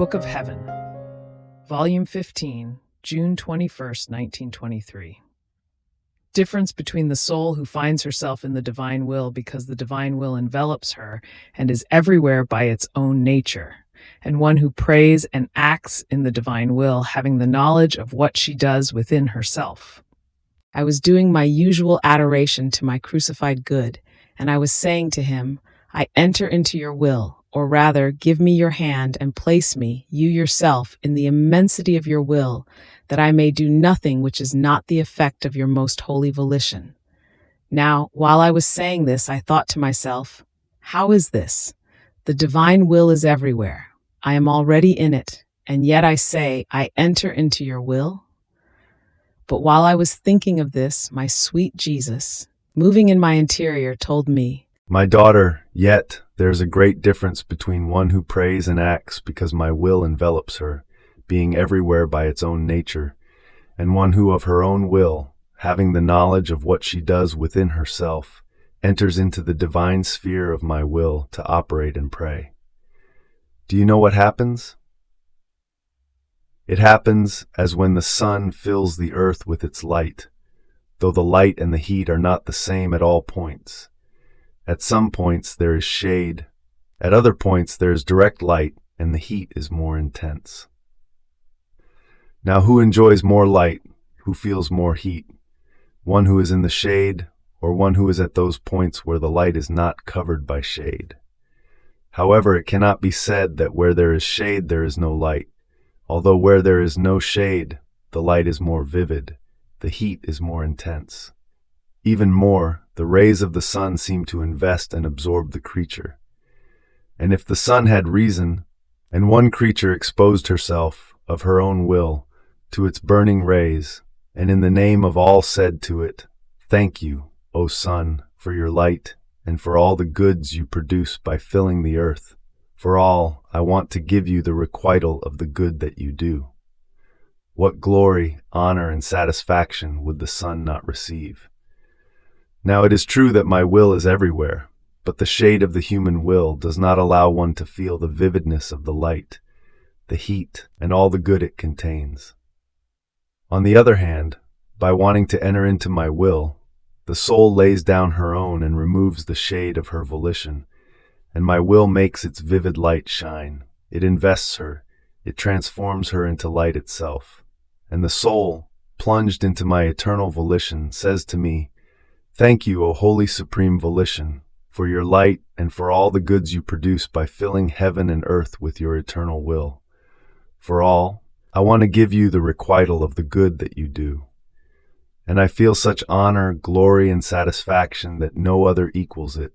Book of Heaven, Volume 15, June 21st, 1923. Difference between the soul who finds herself in the divine will because the divine will envelops her and is everywhere by its own nature, and one who prays and acts in the divine will, having the knowledge of what she does within herself. I was doing my usual adoration to my crucified good, and I was saying to him, I enter into your will, or rather, give me your hand and place me, you yourself, in the immensity of your will, that I may do nothing which is not the effect of your most holy volition. Now, while I was saying this, I thought to myself, how is this? The divine will is everywhere. I am already in it, and yet I say, I enter into your will? But while I was thinking of this, my sweet Jesus, moving in my interior, told me, My daughter, yet there is a great difference between one who prays and acts because my will envelops her, being everywhere by its own nature, and one who of her own will, having the knowledge of what she does within herself, enters into the divine sphere of my will to operate and pray. Do you know what happens? It happens as when the sun fills the earth with its light, though the light and the heat are not the same at all points. At some points there is shade, at other points there is direct light and the heat is more intense. Now who enjoys more light, who feels more heat? One who is in the shade, or one who is at those points where the light is not covered by shade? However, it cannot be said that where there is shade there is no light. Although where there is no shade, the light is more vivid, the heat is more intense. Even more, the rays of the sun seem to invest and absorb the creature. And if the sun had reason, and one creature exposed herself, of her own will, to its burning rays, and in the name of all said to it, Thank you, O sun, for your light, and for all the goods you produce by filling the earth. For all, I want to give you the requital of the good that you do. What glory, honor, and satisfaction would the sun not receive? Now it is true that my will is everywhere, but the shade of the human will does not allow one to feel the vividness of the light, the heat, and all the good it contains. On the other hand, by wanting to enter into my will, the soul lays down her own and removes the shade of her volition, and my will makes its vivid light shine. It invests her, it transforms her into light itself. And the soul, plunged into my eternal volition, says to me, Thank you, O Holy Supreme Volition, for your light and for all the goods you produce by filling heaven and earth with your eternal will. For all, I want to give you the requital of the good that you do. And I feel such honor, glory, and satisfaction that no other equals it.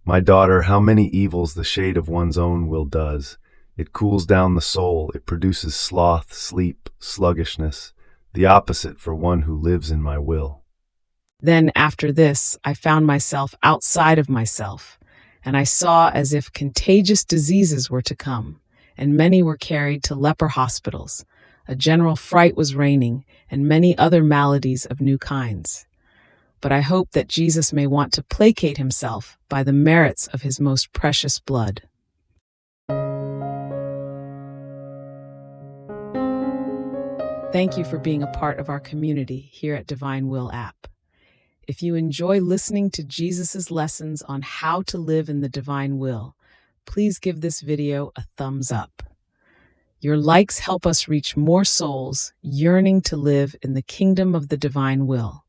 My daughter, how many evils the shade of one's own will does. It cools down the soul, it produces sloth, sleep, sluggishness, the opposite for one who lives in my will. Then after this, I found myself outside of myself, and I saw as if contagious diseases were to come, and many were carried to leper hospitals. A general fright was reigning, and many other maladies of new kinds. But I hope that Jesus may want to placate himself by the merits of his most precious blood. Thank you for being a part of our community here at Divine Will app. If you enjoy listening to Jesus's lessons on how to live in the divine will, please give this video a thumbs up. Your likes help us reach more souls yearning to live in the kingdom of the divine will.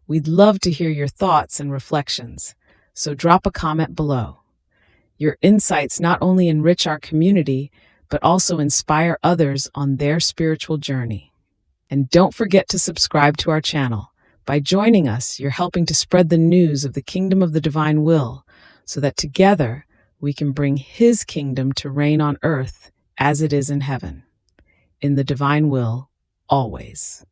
We'd love to hear your thoughts and reflections, so drop a comment below. Your insights not only enrich our community, but also inspire others on their spiritual journey. And don't forget to subscribe to our channel. By joining us, you're helping to spread the news of the kingdom of the divine will, so that together we can bring his kingdom to reign on earth as it is in heaven. In the divine will, always.